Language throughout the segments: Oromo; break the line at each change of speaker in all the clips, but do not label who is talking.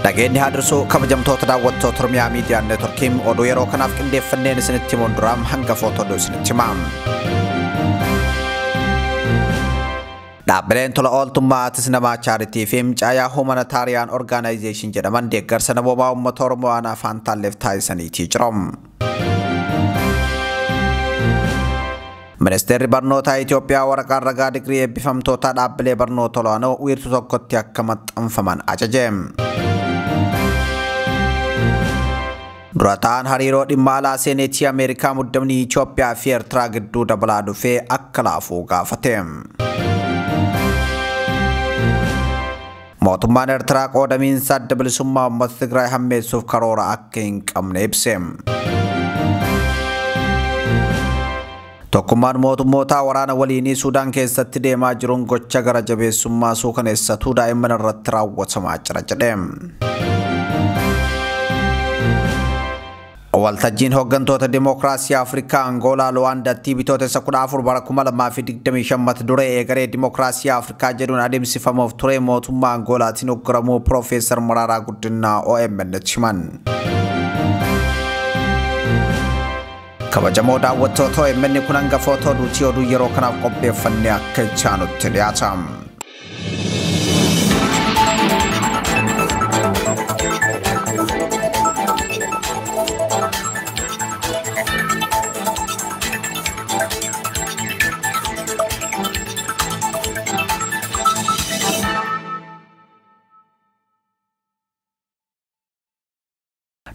Nageenyi haadhirsuu kabajamtoota daawwattoota Oromiyaa Miidiyaa Neetworkiin oduu yeroo kanaaf qindeeffanneen isinitti himuun hanga footoo isinitti himaam. Dhaabbileen tola ooltummaa namaa chaaritii fi Xayyayaraa Humanitarian Organization jedhaman deeggarsa namoomaa uummata Oromoo afaan taalleef taasisaniitii jiru. Ministeerri barnootaa Itoophiyaa waraqaa ragaa digirii eebbifamtoota dhaabbilee barnoota olaanoo wiirtuu tokkotti akka maxxanfaman ajaje. Durataan hariiroo dhimma alaa Seeneetii Ameerikaa muddamni Itoophiyaa fi Ertiraa gidduu dabalaa dhufee akka laafuu gaafate. Mootummaan Ertiraa qoodamiinsa adda bilisummaa uummata Tigraay hammeessuuf karoora akka hin qabne ibse. Tokkummaan mootummootaa waraana waliinii Suudaan keessatti deemaa jiruun gocha gara jabeessummaa suukaneessatuu daa'imman irratti raawwatamaa jira jedhe. Waltajjiin hooggantoota Dimookiraasii Afrikaa Angoolaa Luwaandaatti bitootessa 14 bara 2025 duree eegaree Dimookiraasii Afrikaa jedhuun adeemsifamuuf ture mootummaa Angoolaatiin hoogganamuu Prof.Maraaraan B OMN himan. Kabajamoo daawwattoota OMN kun hanga footoo duutii oduu yeroo kanaaf qopheeffannee akka itti dhiyaata.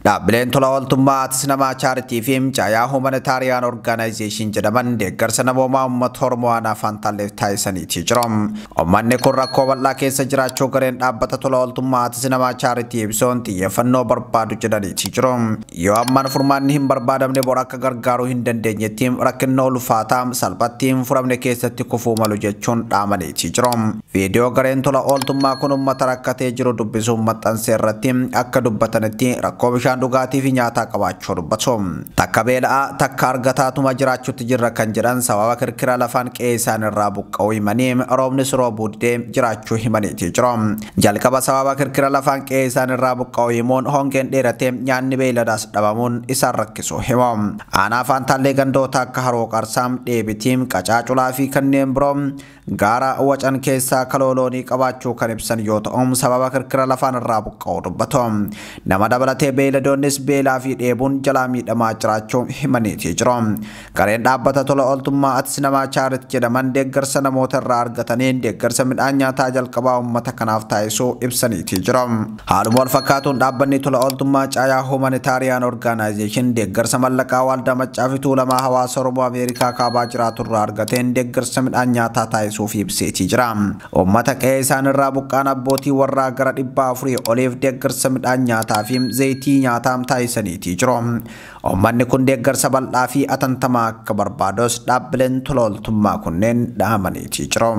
Dhaabbileen tola ooltummaa namaa chaaritii fi Xayyayaraa Humanitarian Organization jedhaman deeggarsa namoomaa uummata Oromoo afaan taalleef taasisaniitii jiru. Uummanni kun rakkoo bal'aa keessa jiraachuu gareen dhaabbata tola ooltummaa namaa chaaritii ibsuun xiyyeeffannoo barbaadu jedhaniitii jiru. Yoo ammaan furmaanni hin barbaadamne bor akka gargaaruu hin dandeenyetti rakkina ulfaataa salphatti hin furamne keessatti kufuu malu jechuun dhaamaniitii jiru. Viidiyoo gareen tola ooltummaa kun uummata rakkatee jiru dubbisuun maxxanse irratti akka dubbatanitti rakkoo bishaan dhugaatii fi nyaataa qabaachuu dubbatu. Takka beela'aa takka argataatuma jiraachuutti jirra kan jedhan sababa kirkira lafaan qe'ee isaan irraa buqqa'uu himanii roobnis roobuu didee jiraachuu himaniitii jiru. Jalqaba sababa kirkira lafaan qe'ee isaan irraa buqqa'uu himuun hongeen dheeratee nyaanni beeladaas dhabamuun isaan rakkisuu himu. Aanaa afaan taallee gandoota akka haroo qarsaam dheebitiim qacaaculaa fi kanneen biroo gaara wacan keessaa kalooloonii qabaachuu kan ibsan yoo ta'u sababa kirkira lafaan irraa buqqa'uu dubbatu. Nama dabalatee beeladoonnis beelaa fi dheebuun jalaa miidhamaa jiraachuu himaniitii jiru. Gareen dhaabbata tola ooltummaa namaa chaaritii jedhaman deeggarsa namoota irraa argataniin deeggarsa midhaan nyaataa jalqabaa uummata kanaaf taasisuu ibsaniitii jiru. Haaluma wal fakkaatuun dhaabbanni tola ooltummaa Xayyayaraa Humanitarian Organization deeggarsa mallaqaa waldaa maccaa fi tuulamaa hawaasa Oromoo Ameerikaa kaabaa jiraatu irraa argateen deeggarsa midhaan nyaataa taasisuuf ibseetii jira. Uummata qe'ee isaan irraa buqqaan abbootii warraa gara 400 oliif deeggarsa midhaan nyaataa fi zayitii nyaataa taasisaniitii jiru. Uummanni kun deeggarsa bal'aa fi atattamaa akka barbaadus dhaabbileen tola ooltummaa kunneen dhaamaniitii jiru.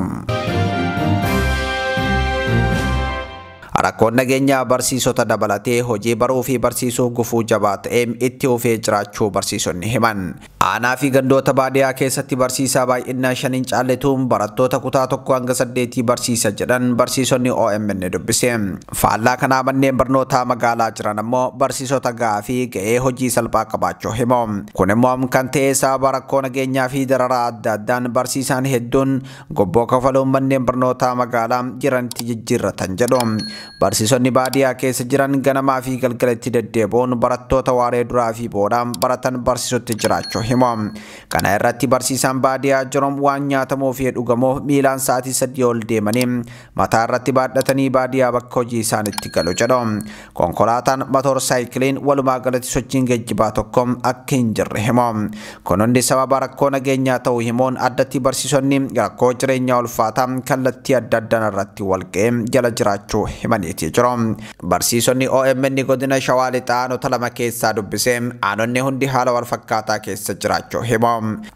Rakkoon nageenyaa barsiisota dabalatee hojii baruu fi barsiisuu gufuu jabaa ta'ee itti fufee jiraachuu barsiisonni himan. Aanaa fi gandoota baadiyyaa keessatti barsiisaa baay'inaan 5 caalletuun barattoota kutaa 1 hanga 8 barsiisa jedhan barsiisonni OMN dubbise. Faallaa kanaa manneen barnootaa magaalaa jiran ammoo barsiisota ga'aa fi ga'ee hojii salphaa qabaachuu himu. Kun immoo kan ta'e sababa rakkoo nageenyaa fi dararaa adda addaan barsiisaan hedduun gobboo kafaluun manneen barnootaa magaalaa jiranitti jijjiirratan jedhu. Barsiisonni baadiyyaa keessa jiran ganamaa fi galgalatti deddeebi'uun barattoota waaree duraa fi boodaan baratan barsiisutti jiraachuu himu. Kana irratti barsiisaan baadiyyaa jiru waan nyaatamuu fi dhugamuuf miilaan sa'aatii 3 ol deemanii mataa irratti baadhatanii baadiyyaa bakka hojii isaanitti galu jedhu. Konkolaataan motor saayikiliin walumaa galatti sochiin geejjibaa tokko akka hin jirre himu. Kun hundi sababa rakkoo nageenyaa ta'uu himuun addatti barsiisonni rakkoo jireenyaa ulfaataa kallattii adda addaan irratti walqa'ee jala jiraachuu himaniitii jiru. Barsiisonni OMN godina Shawaa Lixaa aanota 2 keessaa dubbisee aanonni hundi haala wal fakkaataa keessa jiraachuu himu.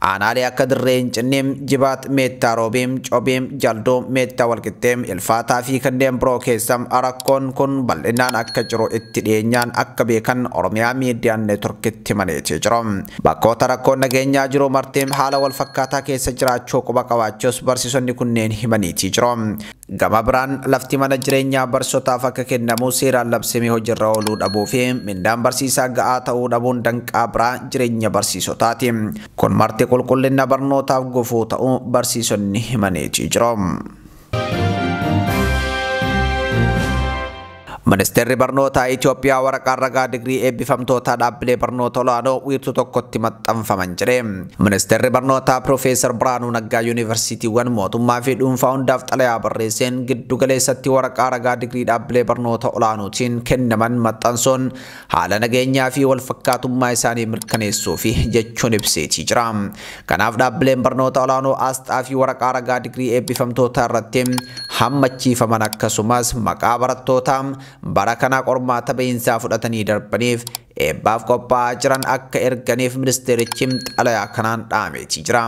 Aanaalee akka Dirree Hincinniim, Jibaat, Meettaa Roobiim, Cobiim, Jalduu, Meettaa Walqixxeem, Ilfaataa fi kanneen biroo keessa rakkoon kun bal'inaan akka jiru itti dhiyeenyaan akka beekan Oromiyaa Miidiyaa Neetworkitti himaneetii jiru. Bakkoota rakkoon nageenyaa jiru martee haala wal fakkaataa keessa jiraachuu quba qabaachuus barsiisonni kunneen himaniitii jiru. Gama biraan lafti mana jireenyaa barsiisotaaf akka kennamu seeraan labsamee hojiirra ooluu dhabuu fi mindaan barsiisaa ga'aa ta'uu dhabuun danqaa biraa jireenya barsiisotaati. Kun marti qulqullina barnootaaf gufuu ta'uu barsiisonni himanii jiru. Ministeerri barnootaa Itoophiyaa waraqaa ragaa digrii eebbifamtoota dhaabbilee barnoota olaanoo wiirtuu tokkotti maxxanfaman jedhe. Ministeerri barnootaa Prof.Maraaraan Naggaa yuunivarsiitiiwwan mootummaa fi dhuunfaa hundaaf xalayaa barreesseen giddu galeessatti waraqaa ragaa digrii dhaabbilee barnoota olaanootiin kennaman maxxansuun haala nageenyaa fi walfakkaatummaa isaanii mirkaneessuu fi jechuun ibseetii jira. Kanaaf dhaabbileen barnoota olaanoo asxaa fi waraqaa ragaa digrii eebbifamtoota irratti hammachiifaman akkasumas maqaa barattootaa bara kana qormaata bahiinsaa fudhatanii darbaniif eebbaaf qophaa'aa jiran akka erganiif ministeerichi xalayaa kanaan dhaameetii jira.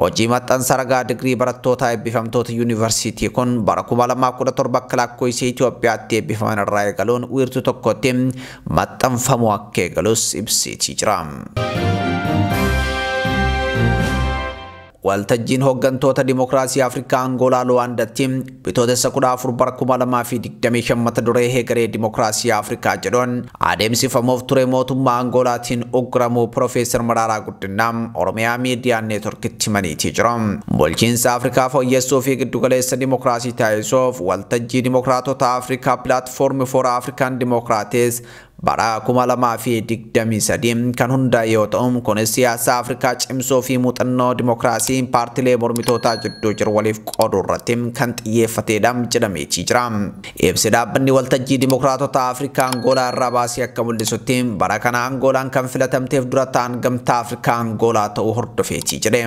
Hojii maxxansa ragaa digrii barattoota eebbifamtoota yuunivarsiitii kun bara 2017 akka lakkoofsa Itoophiyaatti eebbifaman irraa eegaluun wiirtuu tokkotti maxxanfamuu akka eegalus ibseetii jira. Waltajjiin hooggantoota Dimookiraasii Afrikaa Angoolaa Luwaandaatti bitootessa 14 bara 2025 mata duree heegaree Dimookiraasii Afrikaa jedhuun adeemsifamuuf ture mootummaa Angoolaatiin ugguramu Prof.Maraaraan guddinaa Oromiyaa miidiyaa neetworkitti himaniitii jiru. Bulchiinsa Afrikaa fooyyessuu fi giddugaleessa Dimookiraasii taasisuuf waltajjii Dimookiraatota Afrikaa Pilaatfoormii for Afrikaan Dimookiraates bara 2023 kan hundaa'e yoo ta'u kunis siyaasa Afrikaa cimsuu fi muuxannoo dimookiraasii paartilee mormitootaa jidduu jiru waliif qooduu irratti kan xiyyeeffatedha jedhameetii jira. Ibsi dhaabbanni waltajjii Dimookiraatota Afrikaa Angoolaa irraa baasee akka mul'isutti bara kana Angoolaan kan filatamteef dura ta'an gamtaa Afrikaa Angoolaa ta'uu hordofeetii jedhe.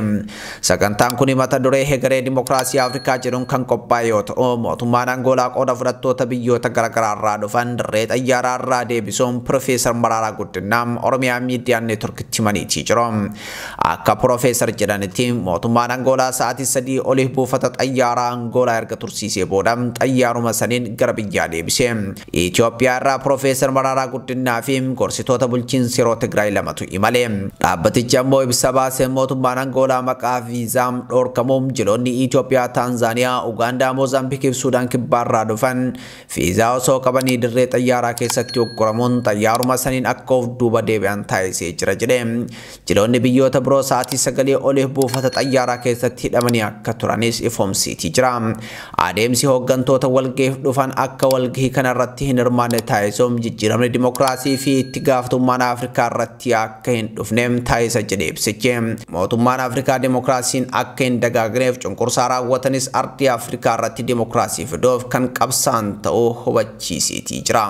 Sagantaan kun mata duree heegaree Dimookiraasii Afrikaa jedhuun kan qophaa'e yoo ta'u mootummaan Angoolaa qooda fudhattoota biyyoota garaagaraa irraa dhufan dirree xayyaaraa irraa deebisuu Prof.Maraaraan guddinaa Oromiyaa miidiyaa neetworkitti himaniitii jiru. Akka Profeesar jedhanitti mootummaan Angoolaa sa'aatii 3 oliif buufata xayyaaraa Angoolaa erga tursiisee booda xayyaaruma saniin gara biyyaa deebise. Itoophiyaa irraa Prof.Maraaraan guddinaa fi gorsitoota bulchiinsa yeroo Tigraay lamatu imale. Dhaabbatichi ammoo ibsa baasee mootummaan Angoolaa maqaa viizaa dhorkamuun jiloonni Itoophiyaa, Taanzaaniyaa, Ugaandaa, Moozaambiikii fi Suudaan kibbaarraa dhufan viizaa osoo qabanii dirree xayyaaraa keessatti ugguramuun xayyaaruma saniin akka of duuba deebi'an taasisee jira jedhe. Jiloonni biyyoota biroo sa'aatii 9 oliif buufata xayyaaraa keessatti hidhamanii akka turanis ifoomseetii jira. Adeemsi hooggantoota walgahiif dhufan akka walgahii kanarratti hin hirmaanne taasisuun jijjiiramni dimookiraasii fi itti gaafatamummaan Afrikaa irratti akka hin dhufne taasisa jedhe ibsichi. Mootummaan Afrikaa dimookiraasiin akka hin dagaagneef cunqursaa raawwatanis ardii Afrikaa irratti dimookiraasii fiduuf kan qabsaan ta'uu hubachiiseetii jira.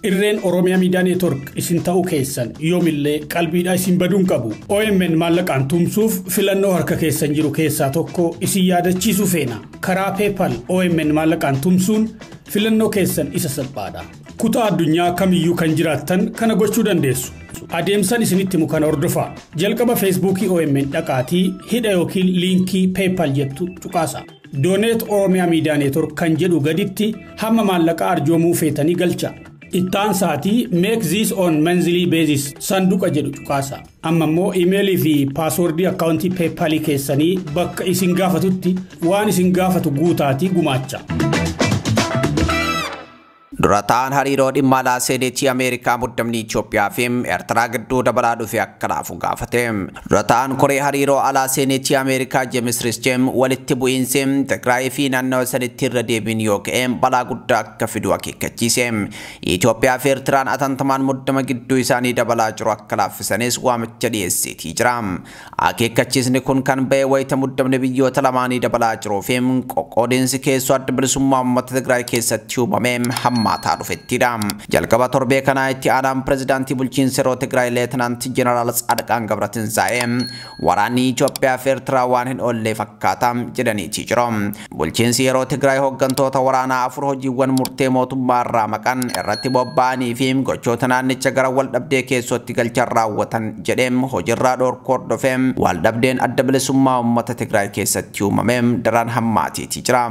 Irreen Oromiyaa miidiyaa neetwork isin ta'uu keessan yoomillee qalbiidhaa isin baduun qabu. OMN maallaqaan tumsuuf filannoo harka keessan jiru keessaa tokko isin yaadachiisuu feena. Karaa PayPal OMN maallaqaan tumsuun filannoo keessan isa salphaadha. Kutaa addunyaa kamiyyuu kan jiraattan kana gochuu dandeessu. Adeemsan isinitti himu kana hordofaa. Jalqaba Facebookii OMN dhaqaatii hidha yookiin liinkii PayPal jettu cuqaasa. Donate Oromiyaa miidiyaa neetwork kan jedhu gaditti hamma maallaqaa arjoomuu feetanii galcha. Ittaan saatii make this on monthly basis sanduqa jedhu cuqaasa. Amma immoo emailii fi paaswordii akkaawuntii PayPal keessanii bakka isin gaafatutti waan isin gaafatu guutaatii gumaacha.
Durataan hariiroo dhimma alaa Seneetii Ameerikaa muddamni Itoophiyaa fi Ertiraa gidduu dabalaa dhufe akka laafu gaafate. Durataan koree hariiroo alaa Seneetii Ameerikaa James Risjem walitti bu'iinsi Tigraay fi naannoo sanitti irra deebiin yoo ka'e balaa guddaa akka fidu akeekkachiise. Itoophiyaa fi Ertiraan atantamaan muddama gidduu isaanii dabalaa jiru akka laaffisanis waamicha dhiyeesseetii jira. Akeekkachiisni kun kan ba'e wayita muddamni biyyoota lamaanii dabalaa jiruu fi qoqqoodinsi keessoo adda bilisummaa uummata Tigraay keessatti uumame hammaataa dhufettidha. Jalqaba torbee kanaa itti aanaan pirezidaantii bulchiinsa yeroo Tigraay Leetinaanti Jeneraal Tsaadqaan Gabratinsaa'ee waraanni Itoophiyaa fi Ertiraa waan hin oolle fakkaata jedhaniitii jiru. Bulchiinsi yeroo Tigraay hooggantoota waraanaa 4 hojiiwwan murtee mootummaa irraa maqan irratti bobba'anii fi gochoota naannicha gara wal dhabdee keessatti galchan raawwatan jedheem hojiirraa dhorkuu hordofee wal dhabdeen adda bilisummaa uummata Tigraay keessatti uumame daran hammaateetii jira.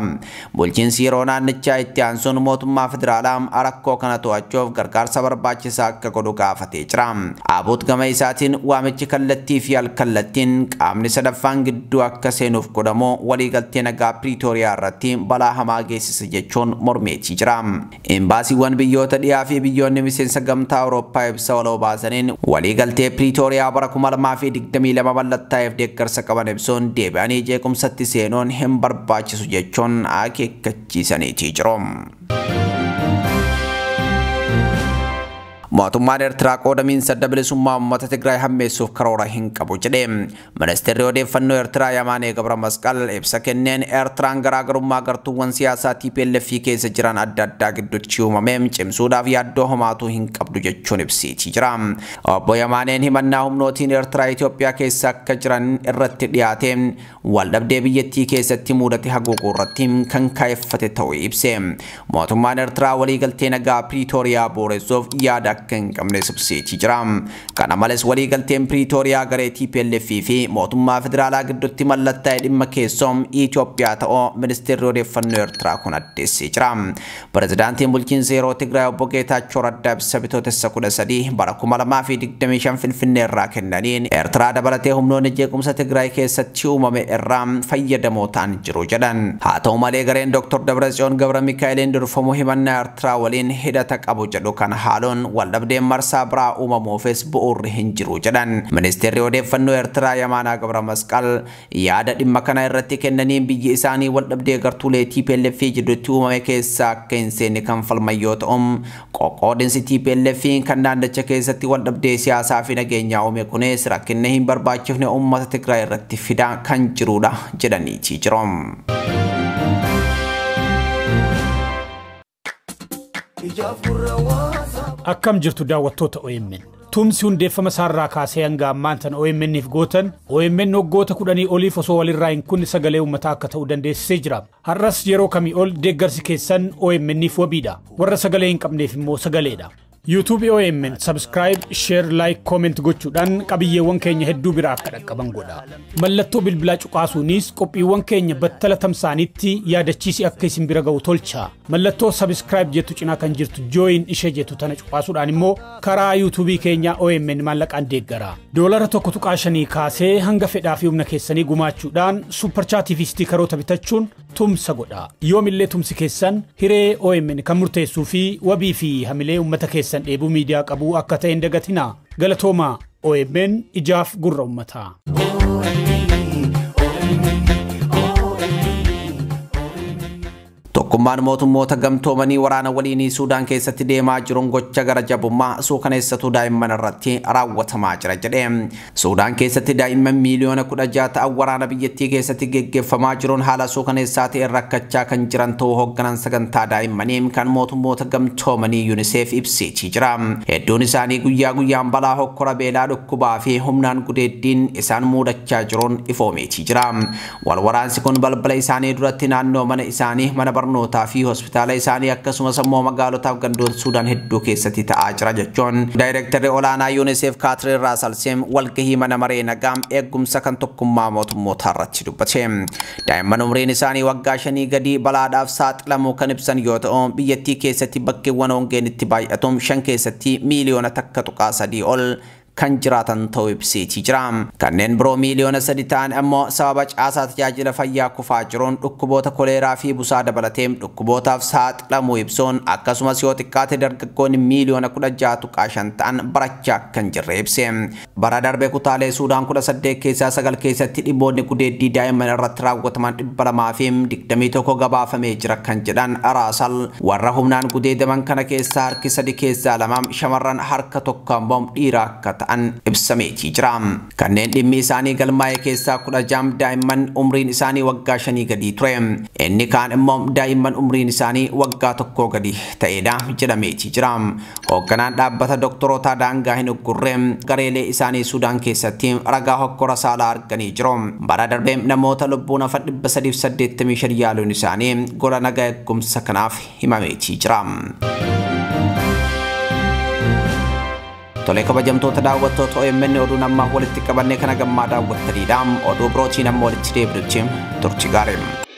Bulchiinsi yeroo naannichaa itti aansuun mootummaa federaalaa Eertiraa rakkoo kana to'achuuf gargaarsa barbaachisaa akka godhu gaafatee jira. Abuut gama isaatiin waamichi kallattii fi alkallattiin qaamni sadaffaan gidduu akka seenuuf godhamu waliigaltee nagaa Piriitooriyaa irratti balaa hamaa geessisa jechuun mormeetii jira. Imbaasiiwwan biyyoota dhiyaa fi biyyoonni miseensa gamtaa Awurooppaa ibsa waloo baasaniin waliigaltee Piriitooriyaa bara 2022 mallattaa'eef deeggarsa qaban ibsuun deebi'anii jeequmsatti seenuun hin barbaachisu jechuun akeekkachiisaniitii jiru. mootummaan Ertiraa qoodamiinsa adda bilisummaa uummata Tigraay hammeessuuf karoora hin qabu jedhe. Ministeerri odeeffannoo Ertiraa Yamaanee Gabra Masqal ibsa kenneen Ertiraan garaagarummaa gartuuwwan siyaasaa TPLF keessa jiran adda addaa gidduutti uumamee cimsuudhaaf yaaddoo homaatu hin qabdu jechuun ibsiitii jira. Obbo Yamaaneen himannaa humnootiin Ertiraa Itoophiyaa keessa akka jiran irratti dhiyaate waldhabdee biyyattii keessatti mudate haguuguu irratti kan kaayeffate ta'uu ibse. Mootummaan Ertiraa waliigaltee nagaa Piriitooriyaa booressuuf yaada kan qabne subsiitii jira. Kana malees waliigalteen Piriitooriyaa garee TPLF fi mootummaa federaalaa gidduutti mallattaa'e dhimma keessoom Itoophiyaa ta'uu ministeerri odeeffannoo Ertiraa kun addeessee jira. Pirezidaantiin bulchiinsa yeroo Tigraay obbo Geetaachoo Raddaa ibsa bitootessa 13 bara 2025 Finfinnee irraa kennaniin Ertiraa dabalatee humnoonni jeequmsa Tigraay keessatti uumame irraa fayyadamoo ta'an jiru jedhan. Haa ta'u malee gareen Dr. Dabratsiyoon Gabra Mikaa'eliin durfamu himannaa Ertiraa waliin hidhata qabu jedhu kan haaloon waldhabdeen marsaa biraa uumamuufis bu'uurri hin jiru jedhan. Ministeerri odeeffannoo Ertiraa Yamaanaa Gabra Masqal yaada dhimma kana irratti kennaniin biyyi isaanii waldhabdee gartuulee TPLF gidduutti uumame keessaa akka hin seenne kan falman yoo ta'u qoqqoodinsi TPLF kan naannicha keessatti waldhabdee siyaasaa fi nageenyaa uume kunis rakkina hin barbaachifne uummata Tigraay irratti fidaa kan jirudha jedhaniitii jiru.
Akkam jirtu daawwattoota OMN. Tumsi hundeeffama saarraa kaasee hanga ammaantan OMN'if gootan OMN waggoota 10 oliif osoo walirraa hin kunne sagalee uummataa akka ta'uu dandeessisee jira. Har'as yeroo kamii ol deeggarsi keessan OMN'if wabiidha. Warra sagalee hin qabneef immoo sagaleedha. YouTube OMN subscribe, share, like, comment gochuudhaan qabiyyeewwan keenya hedduu biraa akka dhaqqaban godha. Mallattoo bilbilaa cuqaasuunis qophiiwwan keenya battala tamsaanitti yaadachiisi akka isin bira ga'u tolcha. Mallattoo subscribe jettu cinaa kan jirtu join ishee jettu tana cuqaasuudhaan immoo karaa YouTube keenya OMN maallaqaan deeggara. $1.5 kaasee hanga fedhaa fi humna keessanii gumaachuudhaan super chat fi stiikeroota bitachuun tumsa godha. Yoomillee tumsi keessan hiree OMN kan murteessuu fi wabii fi hamilee uummata keessan dheebuu miidiyaa qabu akka ta'e hin dagatinaa. Galatooma OMN ijaaf gurra uummataa.
Tokkummaan mootummoota gamtoomanii waraana waliinii Suudaan keessatti deemaa jiruun gocha gara jabummaa suukaneessatu daa'imman irratti raawwatamaa jira jedhe. Suudaan keessatti daa'imman miliyoona 16 ta'an waraana biyyattii keessatti geggeeffamaa jiruun haala suukaneessaa ta'een rakkachaa kan jiran ta'uu hoogganaan sagantaa daa'immanii kan mootummoota gamtoomanii UNICEF ibseetii jira. Hedduun isaanii guyyaa guyyaan balaa hokkora beelaa dhukkubaa fi humnaan gudeeddiin isaan muudachaa jiruun ifoomeetii jira. Walwaraansi kun balbala isaanii duratti naannoo mana isaanii mana barnootaa fi hospitaala isaanii akkasumas immoo magaalotaaf gandoota Suudaan hedduu keessatti ta'aa jira jechuun daayirektarri olaanaa UNICEF Kaatiriin Raasalseem walgahii mana maree nagaa eegumsa kan tokkummaa mootummootaa irratti dubbate. Daa'imman umriin isaanii waggaa 5 gadi balaadhaaf saaxilamuu kan ibsan yoo ta'u biyyattii keessatti bakkeewwan hongeen itti baay'atu 5 keessatti miliyoona 1.3 ol kan jiraatan ta'uu ibseetii jira. Kanneen biroo miliyoona 3 ta'an ammoo sababa caasaa tajaajila fayyaa kufaa jiruun dhukkuboota koleeraa fi busaa dabalatee dhukkubootaaf saaxilamuu ibsuun akkasumas yoo xiqqaate dargaggoonni miliyoona 16.5 ta'an barachaa kan jirre ibse. Bara darbe kutaalee Suudaan 18 keessaa 9 keessatti dhibboonni gudeeddii daa'imman irratti raawwataman 221 gabaafamee jira kan jedhan Raasal warra humnaan gudeedaman kana keessaa harki 3 keessaa 2 shamarran harka 1 ammoo dhiira akka ta'an ibsameetii jira. Kanneen dhimmi isaanii galmaa'e keessaa 16 daa'imman umriin isaanii waggaa 5 gadi ture. Inni kaan immoo daa'imman umriin isaanii waggaa 1 gadi ta'edha jedhameetii jira. Hoogganaan dhaabbata doktoroota daangaa hin uggurre gareelee isaanii Suudaan keessatti ragaa hokkora saalaa arganii jiru. Bara darbee namoota lubbuun hafan 385 yaaluun isaanii gola nagaa eegumsa kanaaf himameetii jira. Tole kabajamtoota daawwattoota OMN oduu nammaa walitti qabannee kana gammaa daawwattaniidha. Oduu birootiin amma walitti deebinutti turtii gaarii.